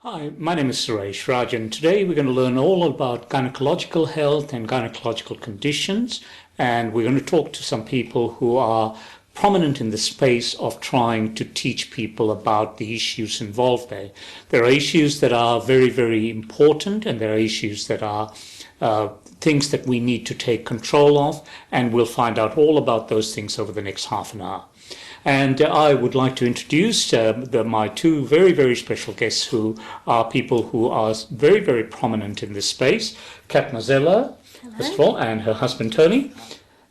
Hi, my name is Suresh Raj, and today we're going to learn all about gynecological health and gynecological conditions. And we're going to talk to some people who are prominent in the space of trying to teach people about the issues involved there. There are issues that are very, very important, and there are issues that are things that we need to take control of, and we'll find out all about those things over the next half an hour. And I would like to introduce my two very, very special guests who are people who are very, very prominent in this space. Kat Mazzella, first of all, and her husband Tony.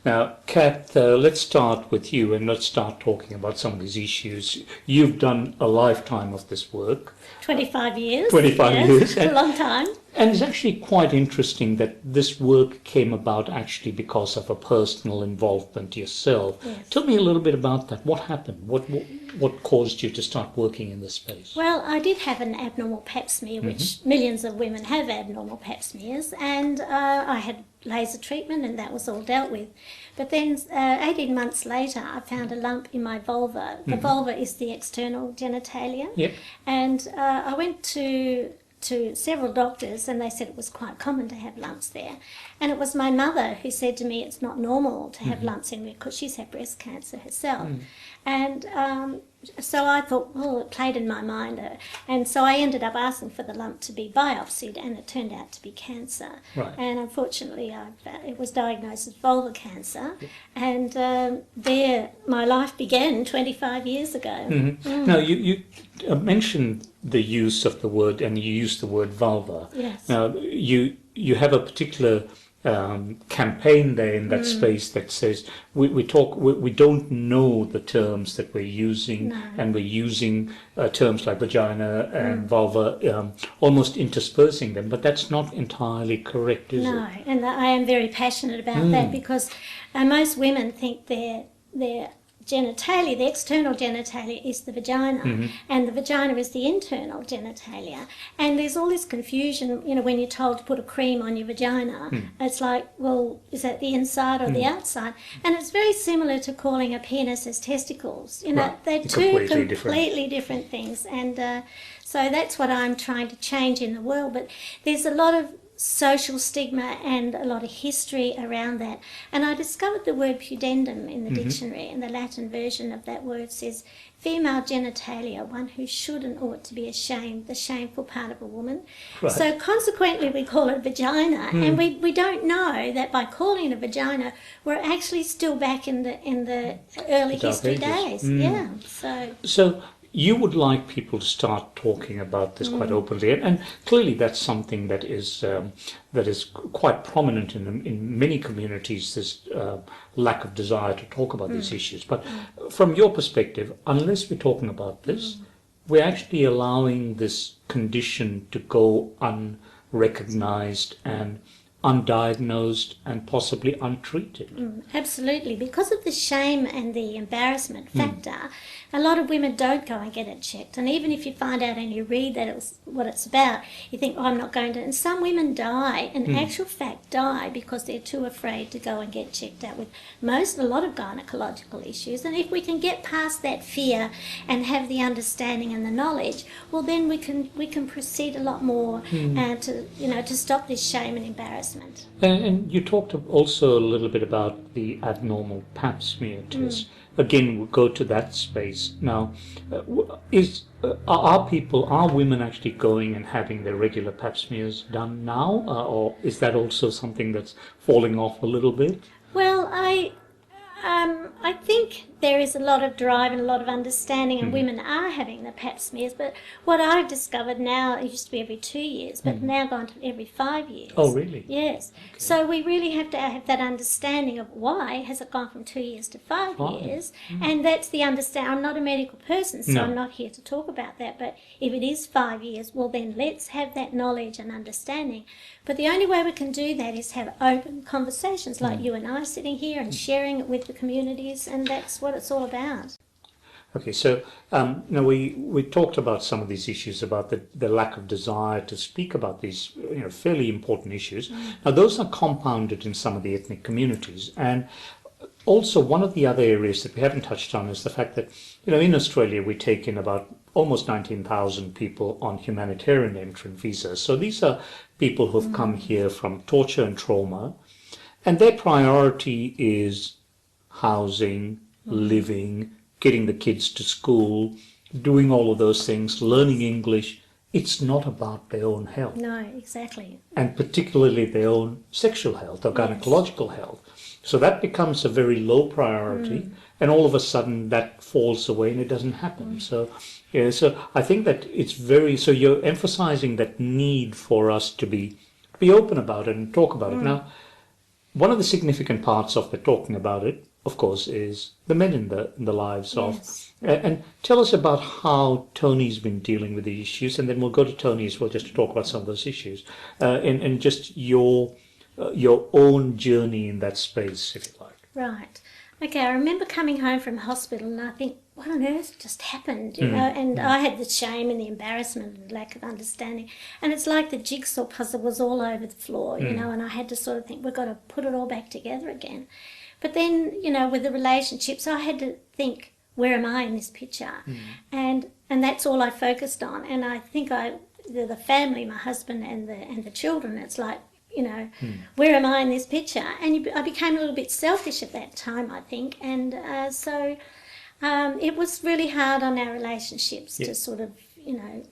Now, Kat, let's start with you and let's start talking about some of these issues. You've done a lifetime of this work. 25 years. 25 years. A long time. And it's actually quite interesting that this work came about actually because of a personal involvement yourself. Yes. Tell me a little bit about that. What happened? What caused you to start working in this space? Well, I did have an abnormal pap smear, which millions of women have abnormal pap smears, and I had laser treatment and that was all dealt with. But then 18 months later, I found a lump in my vulva. The vulva is the external genitalia. Yep. And I went to several doctors and they said it was quite common to have lumps there. And it was my mother who said to me it's not normal to have lumps in me because she's had breast cancer herself. And so I thought, well, it played in my mind. And so I ended up asking for the lump to be biopsied, and it turned out to be cancer. Right. And unfortunately, it was diagnosed as vulvar cancer. And there my life began 25 years ago. Now, you mentioned the use of the word, and you used the word vulva. Yes. Now, you have a particular campaign there in that space that says we don't know the terms that we're using, No. and we're using terms like vagina and vulva, almost interspersing them, but that's not entirely correct, is No, it? and I am very passionate about that because most women think their genitalia, the external genitalia, is the vagina, and the vagina is the internal genitalia. And there's all this confusion, when you're told to put a cream on your vagina, it's like, well, is that the inside or the outside? And it's very similar to calling a penis as testicles. Right. They're two Completely different things. And so that's what I'm trying to change in the world. But there's a lot of social stigma and a lot of history around that. And I discovered the word pudendum in the dictionary, and the Latin version of that word says female genitalia, one who should and ought to be ashamed, the shameful part of a woman. Right. So consequently we call it vagina, and we don't know that by calling it a vagina we're actually still back in the early The Dark history Ages. days. Yeah. So you would like people to start talking about this quite openly, and clearly that's something that is quite prominent in many communities. This lack of desire to talk about these issues. But from your perspective, unless we're talking about this, we're actually allowing this condition to go unrecognized and undiagnosed and possibly untreated. Absolutely. Because of the shame and the embarrassment factor, a lot of women don't go and get it checked. And even if you find out and you read that what it's about, you think, oh, I'm not going to. And some women die, in actual fact die, because they're too afraid to go and get checked out with a lot of gynecological issues. And if we can get past that fear and have the understanding and the knowledge, well, then we can proceed a lot more to stop this shame and embarrassment. And you talked also a little bit about the abnormal pap smear test. Again, we'll go to that space. Now, are women actually going and having their regular pap smears done now? Or is that also something that's falling off a little bit? Well, I think there is a lot of drive and a lot of understanding, and women are having the pap smears. But what I've discovered now, it used to be every 2 years, but now gone to every 5 years. Oh, really? Yes. Okay. So we really have to have that understanding of why has it gone from 2 years to 5 years, and that's the understanding. I'm not a medical person, so I'm not here to talk about that. But if it is 5 years, well, then let's have that knowledge and understanding. But the only way we can do that is have open conversations like you and I sitting here and sharing it with the communities, and that's what it's all about. Okay, so now we talked about some of these issues about the lack of desire to speak about these fairly important issues. Now those are compounded in some of the ethnic communities, and also, one of the other areas that we haven't touched on is the fact that, in Australia, we take in about almost 19,000 people on humanitarian entrant visas. So these are people who've come here from torture and trauma, and their priority is housing, living, getting the kids to school, doing all of those things, learning English. It's not about their own health. No, exactly. And particularly their own sexual health or gynecological health. So that becomes a very low priority, and all of a sudden that falls away and it doesn't happen. So I think that it's so you're emphasizing that need for us to be open about it and talk about it. Now, one of the significant parts of the talking about it, of course, is the men in the lives of. And tell us about how Tony's been dealing with the issues, and then we'll go to Tony as well just to talk about some of those issues, and just your own journey in that space, if you like. Right. Okay, I remember coming home from hospital and I think, what on earth just happened, you know? And I had the shame and the embarrassment and lack of understanding. And it's like the jigsaw puzzle was all over the floor, you know, and I had to sort of think, we've got to put it all back together again. But then, with the relationships, I had to think, where am I in this picture? And that's all I focused on. And I think the family, my husband and the children, it's like, where am I in this picture? And I became a little bit selfish at that time, I think. And so it was really hard on our relationships to sort of,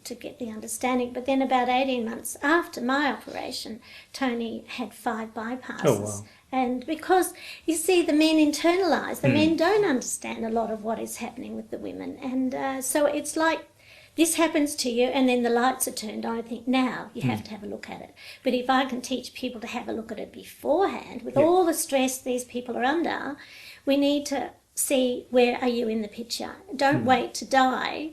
to get the understanding. But then about 18 months after my operation, Tony had 5 bypasses. Oh, wow. And because, you see, the men internalise. The men don't understand a lot of what is happening with the women. And so it's like, this happens to you, and then the lights are turned on. I think, now you have to have a look at it. But if I can teach people to have a look at it beforehand, with all the stress these people are under, we need to see, where are you in the picture? Don't wait to die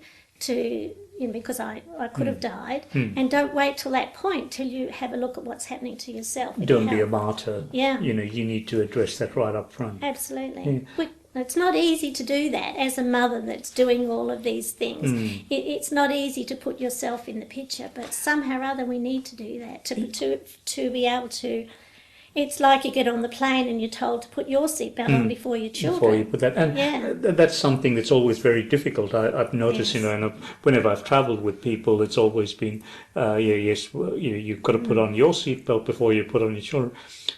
because I could have died, and don't wait till that point, till you have a look at what's happening to yourself. Don't be a martyr. Yeah. You need to address that right up front. Absolutely. It's not easy to do that as a mother that's doing all of these things. It's not easy to put yourself in the picture, but somehow or other we need to do that to be able to. It's like you get on the plane and you're told to put your seatbelt on before your children. Before you put that, and that's something that's always very difficult. I've noticed, and whenever I've travelled with people, it's always been, you've got to put on your seatbelt before you put on your children.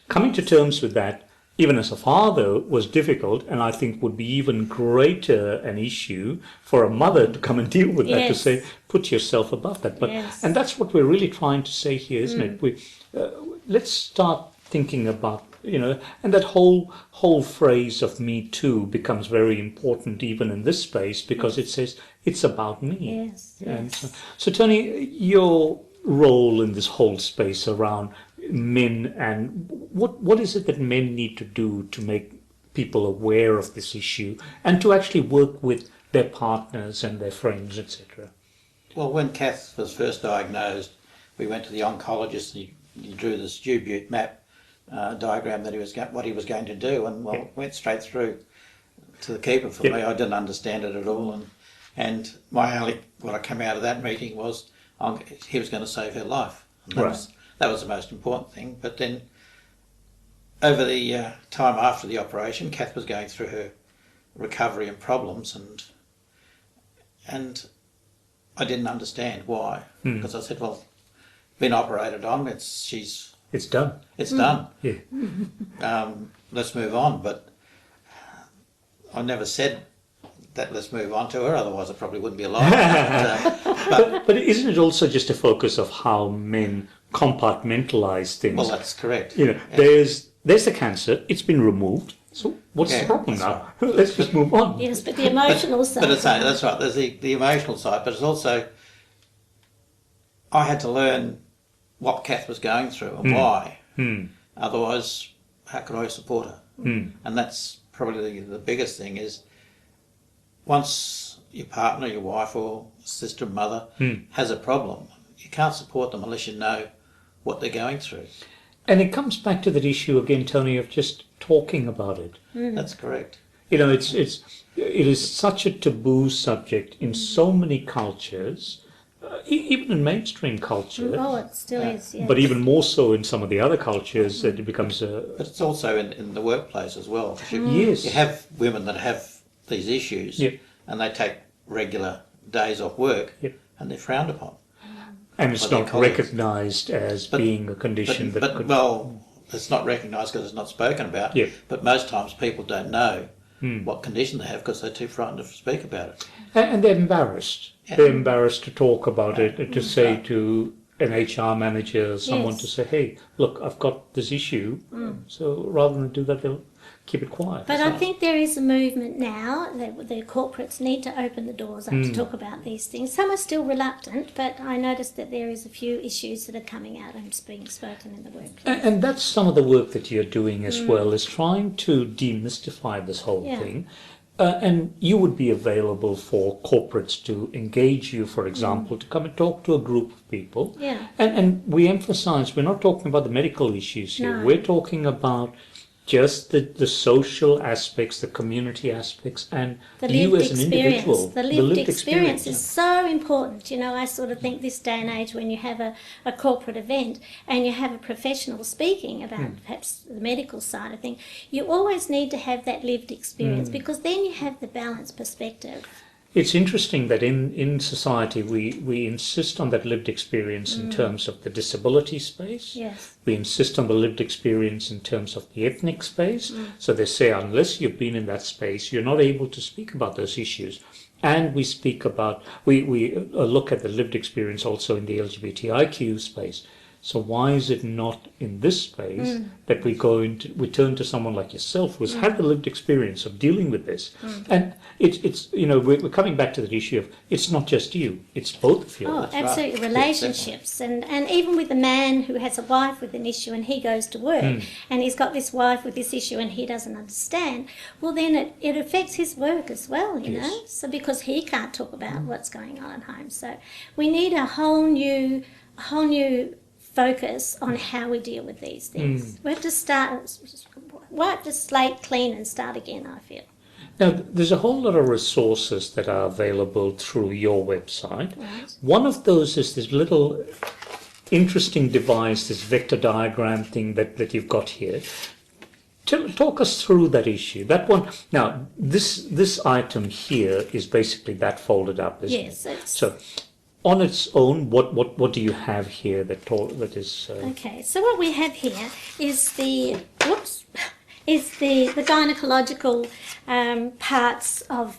Coming to terms with that, even as a father, was difficult, and I think would be even greater an issue for a mother to come and deal with that, to say, put yourself above that. But and that's what we're really trying to say here, isn't it? Let's start thinking about, and that whole phrase of Me Too becomes very important even in this space, because it says it's about me. And so Tony, your role in this whole space around men, and what is it that men need to do to make people aware of this issue and to actually work with their partners and their friends, etc.? Well, when Kath was first diagnosed, we went to the oncologist and he drew this U-Butte map diagram that what he was going to do, and went straight through to the keeper for me. I didn't understand it at all, and what I came out of that meeting was he was going to save her life. And that was the most important thing. But then over the time after the operation, Kath was going through her recovery and problems, and I didn't understand why, because I said, well, been operated on, it's done. It's done. Yeah. Let's move on. But I never said that let's move on to her, otherwise I probably wouldn't be alive. But isn't it also just a focus of how men compartmentalize things? Well, that's correct. There's the cancer, it's been removed, so what's the problem now? Right. Let's just move on. Yes, but the emotional side. But that's right, there's the emotional side, but it's also, I had to learn what Kath was going through and why. Otherwise, how could I support her? And that's probably the biggest thing, is once your partner, your wife or sister, mother has a problem, you can't support them unless you know what they're going through. And it comes back to that issue again, Tony, of just talking about it. That's correct. It is such a taboo subject in so many cultures. even in mainstream culture. Oh, it still is, yes. But even more so in some of the other cultures, that it becomes a... But it's also in the workplace as well. 'Cause Yes. you have women that have these issues, Yep. and they take regular days off work, Yep. and they're frowned upon. And it's by their not colleagues. recognised as But- being a condition that could... Well, it's not recognised because it's not spoken about. Yep. But most times people don't know what condition they have because they're too frightened to speak about it. And they're embarrassed. Yeah. They're embarrassed to talk about it, to say Right. to an HR manager, someone Yes. to say, hey, look, I've got this issue. So rather than do that, they'll keep it quiet. But I think there is a movement now that the corporates need to open the doors up to talk about these things. Some are still reluctant, but I noticed that there is a few issues that are coming out and being spoken in the workplace. And that's some of the work that you're doing as well, is trying to demystify this whole Yeah. thing. And you would be available for corporates to engage you, for example, to come and talk to a group of people. Yeah. And we emphasize, we're not talking about the medical issues here. No. We're talking about just the social aspects, the community aspects, and The you lived as an experience. individual. The lived experience is so important. You know, I sort of think this day and age when you have a corporate event and you have a professional speaking about perhaps the medical side of things, you always need to have that lived experience because then you have the balanced perspective. It's interesting that in society we insist on that lived experience in terms of the disability space. Yes. We insist on the lived experience in terms of the ethnic space. So they say unless you've been in that space, you're not able to speak about those issues. And we speak about, we look at the lived experience also in the LGBTIQ space. So why is it not in this space that we turn to someone like yourself who's had the lived experience of dealing with this? And it's we're coming back to that issue of it's not just you, it's both of you. Oh, absolutely. right. Relationships. And even with a man who has a wife with an issue and he goes to work and he's got this wife with this issue and he doesn't understand, well, then it affects his work as well, you know? So because he can't talk about what's going on at home. So we need a whole new focus on how we deal with these things. We have to wipe the slate clean and start again, I feel. Now, there's a whole lot of resources that are available through your website. Right. One of those is this little interesting device, this vector diagram thing that you've got here. Talk us through that issue. That one. Now, this item here is basically that folded up, isn't Yes. it? So, on its own, what do you have here that is? Okay, so what we have here is the gynecological parts of,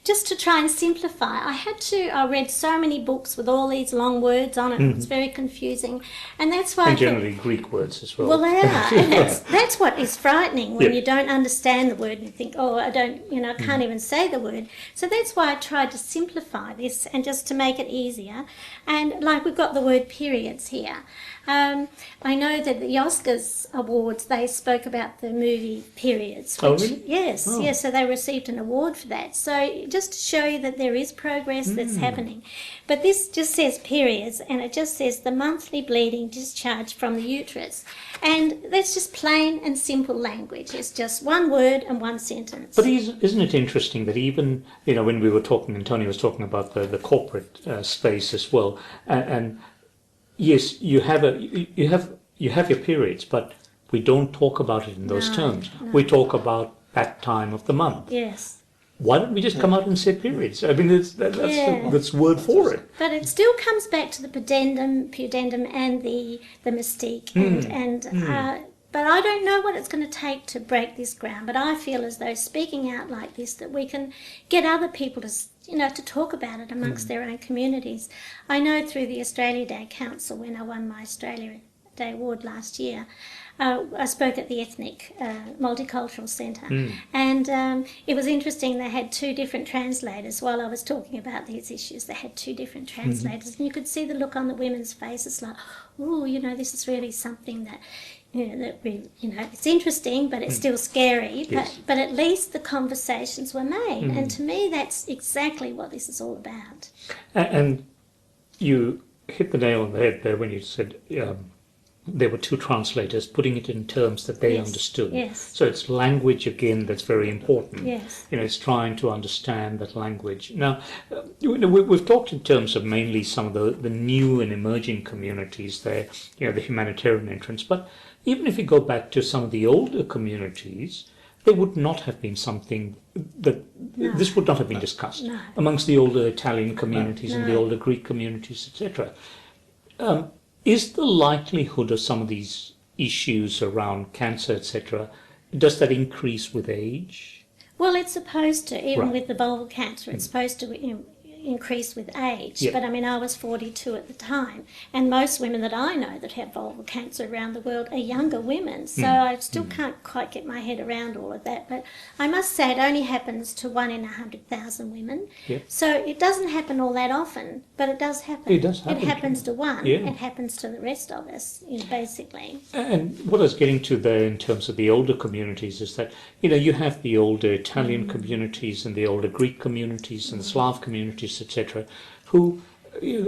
just to try and simplify. I read so many books with all these long words on it, it's very confusing. And that's why And generally Greek words as well. well, they are, and that's what is frightening when Yeah. you don't understand the word and you think, oh, I can't even say the word. So that's why I tried to simplify this and just to make it easier. And like we've got the word periods here. I know that the Oscars awards, they spoke about the movie Periods. Oh, really? Yes, yes, so they received an award for that. So just to show you that there is progress that's happening. But this just says periods, and it just says the monthly bleeding discharge from the uterus. And that's just plain and simple language. It's just one word and one sentence. But isn't it interesting that even, when we were talking, and Tony was talking about the corporate space as well, and yes, you have your periods, but we don't talk about it in those terms. No. We talk about that time of the month. Yes. Why don't we just come out and say periods? I mean, that's word for it. But it still comes back to the pudendum and the mystique. But I don't know what it's going to take to break this ground. But I feel as though speaking out like this, that we can get other people to talk about it amongst their own communities. I know through the Australia Day Council, when I won my Australia Day Award last year, I spoke at the Ethnic Multicultural Centre, and it was interesting. They had two different translators while I was talking about these issues. They had two different translators, and you could see the look on the women's faces, like, "Oh, this is really something that." It's interesting, but it's still scary. Yes. But at least the conversations were made, and to me, that's exactly what this is all about. Mm. And you hit the nail on the head there when you said, yes, you have your periods, but we don't talk about it in those terms. We talk about that time of the month. Yes. And there were two translators putting it in terms that they Yes, understood. yes. So it's language again that's very important. Yes. It's trying to understand that language. Now, we've talked in terms of mainly some of the new and emerging communities there, the humanitarian entrance. But even if you go back to some of the older communities, there would not have been something that this would not have been discussed amongst the older Italian communities and the older Greek communities, etc. Is the likelihood of some of these issues around cancer, etc., does that increase with age? Well, it's supposed to, even Right. with the vulval cancer, it's supposed to increase with age. Yep. But I mean, I was 42 at the time, and most women that I know that have vulval cancer around the world are younger women. So I still can't quite get my head around all of that. But I must say, it only happens to 1 in 100,000 women. Yep. So it doesn't happen all that often, but it does happen. It does happen. It happens to one. Yeah. It happens to the rest of us, basically. And what I was getting to there in terms of the older communities is that, you have the older Italian communities and the older Greek communities and the Slav communities, etc., who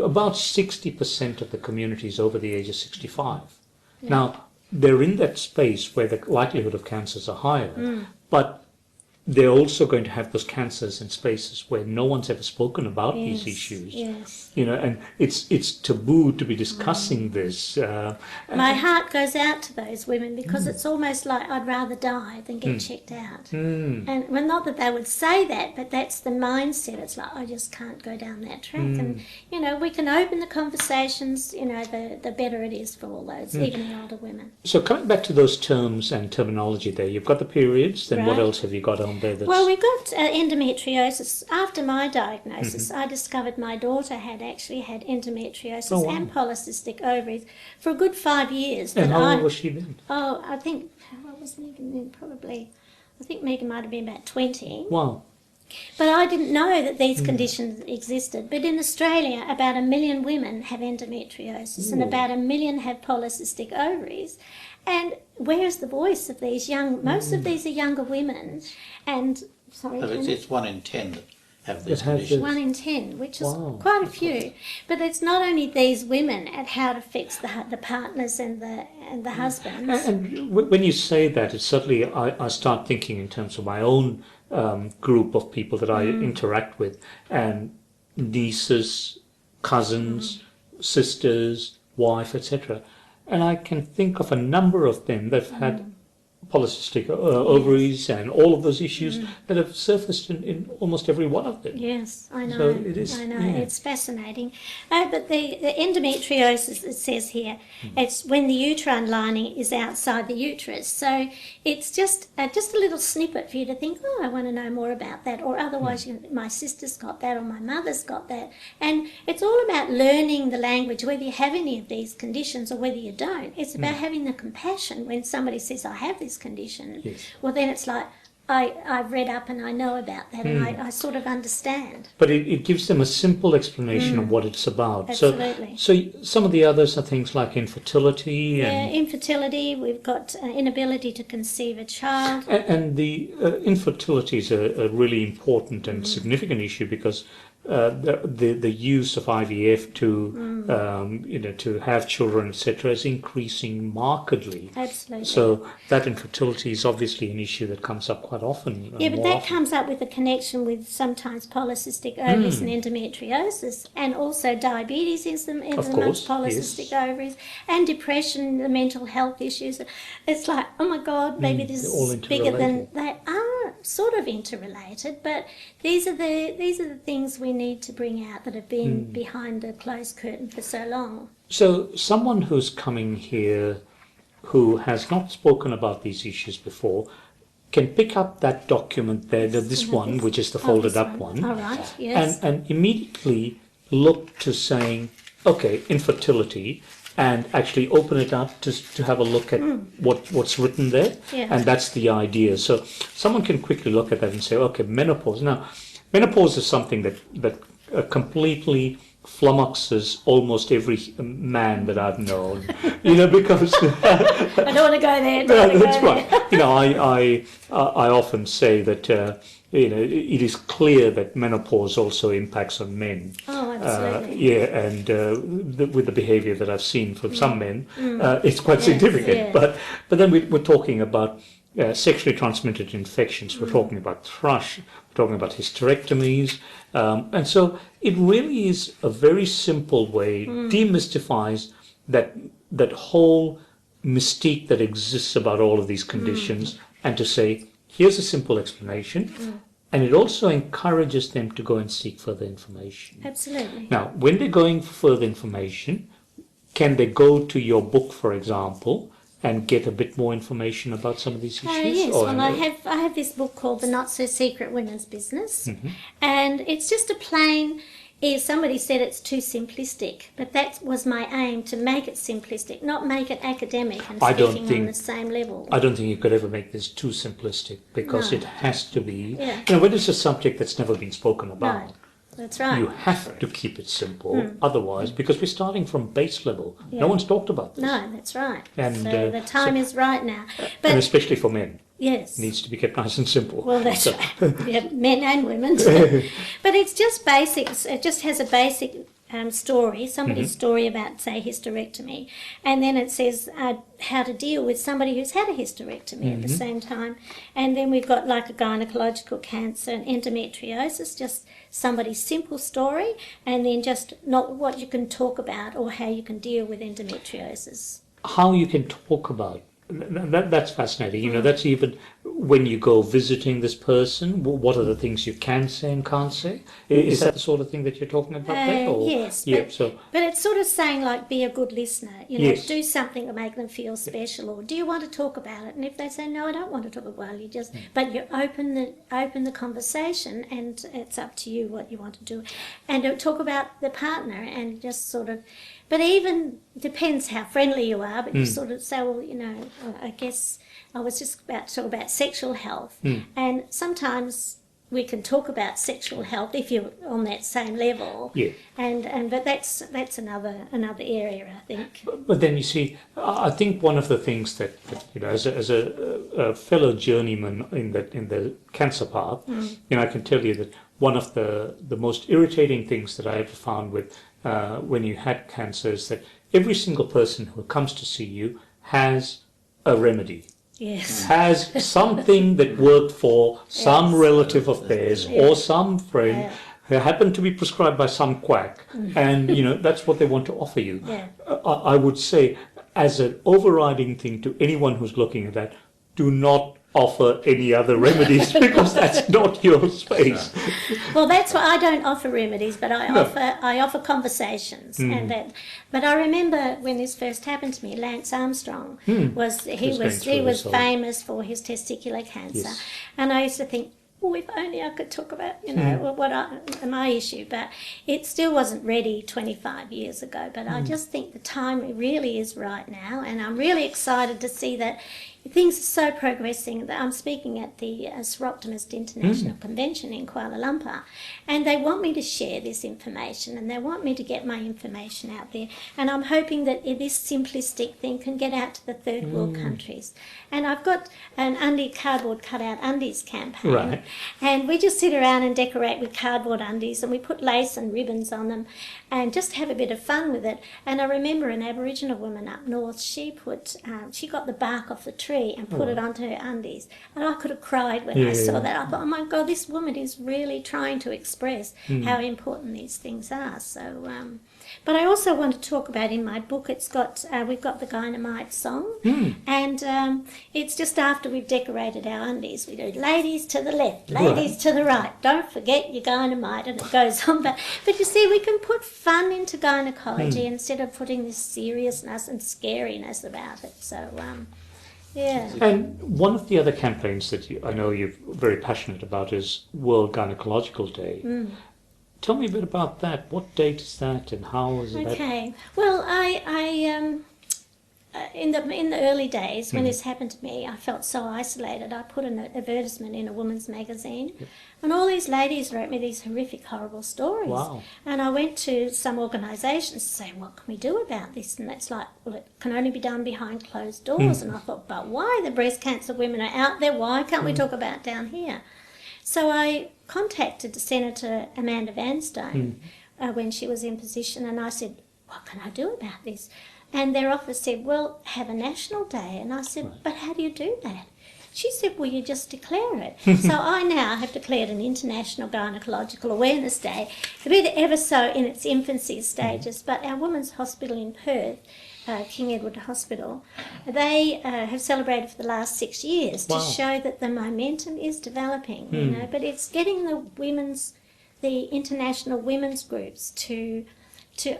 about 60% of the community is over the age of 65. Yeah. Now, they're in that space where the likelihood of cancers are higher, but they're also going to have those cancers in spaces where no one's ever spoken about these issues. Yes. And it's taboo to be discussing this. My heart goes out to those women because it's almost like I'd rather die than get checked out. And well, not that they would say that, but that's the mindset. It's like, I just can't go down that track. And, we can open the conversations, the better it is for all those, even the older women. So coming back to those terms and terminology there, you've got the periods, then what Right. else have you got on there? Well, we got endometriosis. After my diagnosis, I discovered my daughter had actually had endometriosis Oh, wow. and polycystic ovaries for a good 5 years. And but how old was she then? Oh, I think, what was Megan then? Probably, I think Megan might have been about 20. Wow. But I didn't know that these conditions existed. But in Australia, about 1 million women have endometriosis and about 1 million have polycystic ovaries. And where's the voice of these most of these are younger women. And, sorry, So Tony? it's 1 in 10 that have this That has condition. 1 in 10, which is Wow. quite a few. But it's not only these women and how it affects the partners and the husbands. And when you say that, it's certainly, I start thinking in terms of my own group of people that I interact with, and nieces, cousins, sisters, wife, etc. And I can think of a number of them that have had polycystic ovaries and all of those issues that have surfaced in almost every one of them. Yes, I know. So it is, I know. yeah. It's fascinating. But the endometriosis, it says here, it's when the uterine lining is outside the uterus. So it's just a little snippet for you to think, oh, I want to know more about that. Or otherwise, my sister's got that or my mother's got that. And it's all about learning the language, whether you have any of these conditions or whether you don't. It's about having the compassion when somebody says, I have this condition. Yes. Well, then it's like, I've read up and I know about that and I sort of understand. But it gives them a simple explanation of what it's about. Absolutely. So some of the others are things like infertility and Infertility, we've got inability to conceive a child. And the infertility is a really important and significant issue because the use of IVF to have children, etc., is increasing markedly. Absolutely. So that infertility is obviously an issue that comes up quite often. Yeah, but more that often. comes up with a connection with sometimes polycystic ovaries and endometriosis, and also diabetes is amongst polycystic ovaries, and depression, the mental health issues. It's like, oh my God, maybe this they're all is bigger than interrelated. they are. Sort of interrelated, but these are the things we need to bring out that have been behind a closed curtain for so long. So someone who's coming here who has not spoken about these issues before can pick up that document there, this one, which is the folded up one, All right, yes. and immediately look to saying, okay, infertility, and actually open it up to have a look at what's written there. Yeah. And that's the idea. So someone can quickly look at that and say, okay, menopause. Now, menopause is something that completely flummoxes almost every man that I've known, because I don't want to go there. that's right. I often say that it is clear that menopause also impacts on men. Oh, absolutely. And with the behaviour that I've seen from some men, it's quite significant. Yes. But then we're talking about sexually transmitted infections. We're talking about thrush. We're talking about hysterectomies, and so it really is a very simple way, demystifies that whole mystique that exists about all of these conditions, and to say, here's a simple explanation. And it also encourages them to go and seek further information. Absolutely. Now, when they're going for further information, can they go to your book, for example, and get a bit more information about some of these issues? Yes, well, I have this book called The Not So Secret Women's Business, and it's just a plain. Somebody said it's too simplistic, but that was my aim, to make it simplistic, not make it academic and speaking on the same level. I don't think you could ever make this too simplistic, because it has to be. Yeah. When it's a subject that's never been spoken about. No, that's right. You have to keep it simple, otherwise, because we're starting from base level. No one's talked about this. No, that's right. And, so the time is right now. But and especially for men. yes. It needs to be kept nice and simple. Well, that's right. Yeah, men and women. But it's just basic. It just has a basic story, somebody's story about, say, hysterectomy. And then it says how to deal with somebody who's had a hysterectomy at the same time. And then we've got like a gynecological cancer and endometriosis, just somebody's simple story, and then just not what you can talk about or how you can deal with endometriosis. How you can talk about that's fascinating. That's even when you go visiting this person, what are the things you can say and can't say? Is that the sort of thing that you're talking about there? Or? Yes, yeah, but it's sort of saying, like, be a good listener, yes. Do something to make them feel special, or do you want to talk about it? And if they say, no, I don't want to talk about it, you just, but you open the conversation, and it's up to you what you want to do. And talk about the partner, and just sort of, but even depends how friendly you are, but you sort of say, well, I guess I was just about to talk about sexual health. And sometimes we can talk about sexual health if you're on that same level. Yeah. But that's another area, I think. But then you see, I think one of the things that as a fellow journeyman in the cancer path, I can tell you that one of the most irritating things that I ever found with when you had cancer is that every single person who comes to see you has a remedy. Yes. Has something that worked for some relative of theirs or some friend who happened to be prescribed by some quack, and that's what they want to offer you. Yeah. I would say, as an overriding thing to anyone who's looking at that, do not offer any other remedies, because that's not your space. Well, that's why I don't offer remedies, but I offer conversations, and that. But I remember when this first happened to me, Lance Armstrong was famous for his testicular cancer, and I used to think, oh, if only I could talk about my issue, but it still wasn't ready 25 years ago. But I just think the time really is right now, and I'm really excited to see that. Things are so progressing that I'm speaking at the Seroptimist International Convention in Kuala Lumpur, and they want me to share this information, and they want me to get my information out there, and I'm hoping that this simplistic thing can get out to the third world countries. And I've got an cardboard cutout undies campaign, right. And we just sit around and decorate with cardboard undies, and we put lace and ribbons on them and just have a bit of fun with it. And I remember an Aboriginal woman up north, she got the bark off the tree and put it onto her undies. And I could have cried when I saw that. I thought, oh my God, this woman is really trying to express how important these things are. So, but I also want to talk about in my book, we've got the Gynaecological song, and it's just after we've decorated our undies. We do ladies to the left, ladies to the right, don't forget your Gynaecological, and it goes on. But you see, we can put fun into gynecology instead of putting this seriousness and scariness about it. So, yeah. And one of the other campaigns that I know you're very passionate about is World Gynaecological Day. Tell me a bit about that. What date is that, and how is it? Okay. Well, I in the early days when this happened to me, I felt so isolated. I put an advertisement in a woman's magazine, and all these ladies wrote me these horrific, horrible stories. Wow. And I went to some organisations to say, what can we do about this? And it's like, well, it can only be done behind closed doors. And I thought, but why? The breast cancer women are out there. Why can't we talk about it down here? So I contacted Senator Amanda Vanstone when she was in position, and I said, what can I do about this? And their office said, well, have a national day. And I said, but how do you do that? She said, well, you just declare it. So I now have declared an International Gynaecological Awareness Day, a bit ever so in its infancy stages, but our women's hospital in Perth, King Edward Hospital, they have celebrated for the last 6 years to show that the momentum is developing, you know, but it's getting the international women's groups to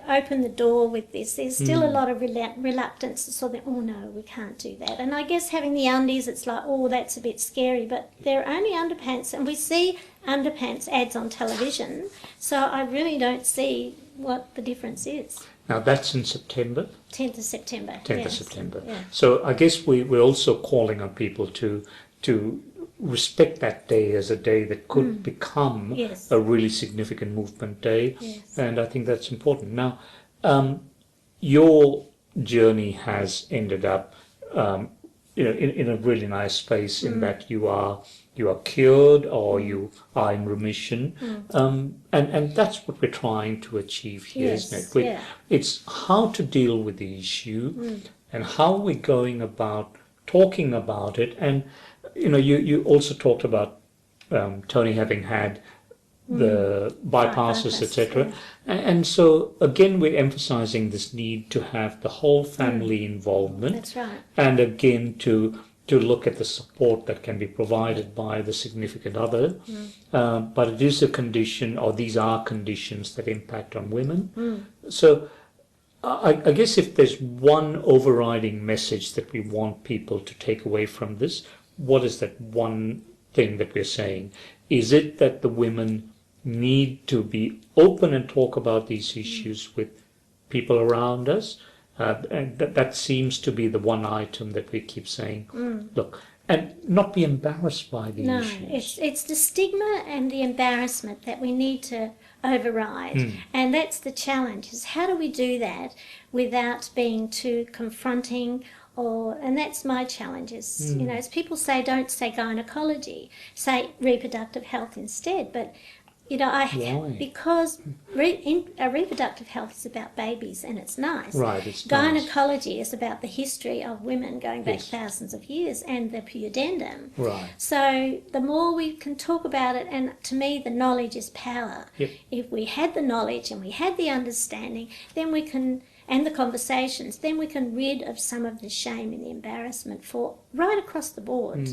open the door with this. There's still a lot of reluctance, so that, oh no, we can't do that. And I guess having the undies, it's like, oh, that's a bit scary, but they're only underpants, and we see underpants ads on television, so I really don't see what the difference is. Now that's in September? 10th of September. 10th of September. Yeah. So I guess we're also calling on people to respect that day as a day that could become a really significant movement day. Yes. And I think that's important. Now, your journey has ended up in a really nice space in that you are cured or you are in remission. And that's what we're trying to achieve here, isn't it? It's how to deal with the issue and how we're going about talking about it. And you also talked about Tony having had the bypasses, etc. And so again, we're emphasizing this need to have the whole family involvement. That's right. And again, to look at the support that can be provided by the significant other. But it is a condition, or these are conditions that impact on women. So I guess if there's one overriding message that we want people to take away from this, what is that one thing that we're saying? Is it that the women need to be open and talk about these issues with people around us? And that seems to be the one item that we keep saying, look, and not be embarrassed by the issues. No, it's the stigma and the embarrassment that we need to override. And that's the challenge, is how do we do that without being too confronting? And that's my challenge is, as people say, don't say gynecology, say reproductive health instead. But, Why? because reproductive health is about babies and it's nice. Right, it's Gynecology is about the history of women going back thousands of years and the pudendum. Right. So the more we can talk about it, and to me the knowledge is power. Yep. If we had the knowledge and we had the understanding, then we can, and the conversations, then we can rid of some of the shame and the embarrassment for right across the board.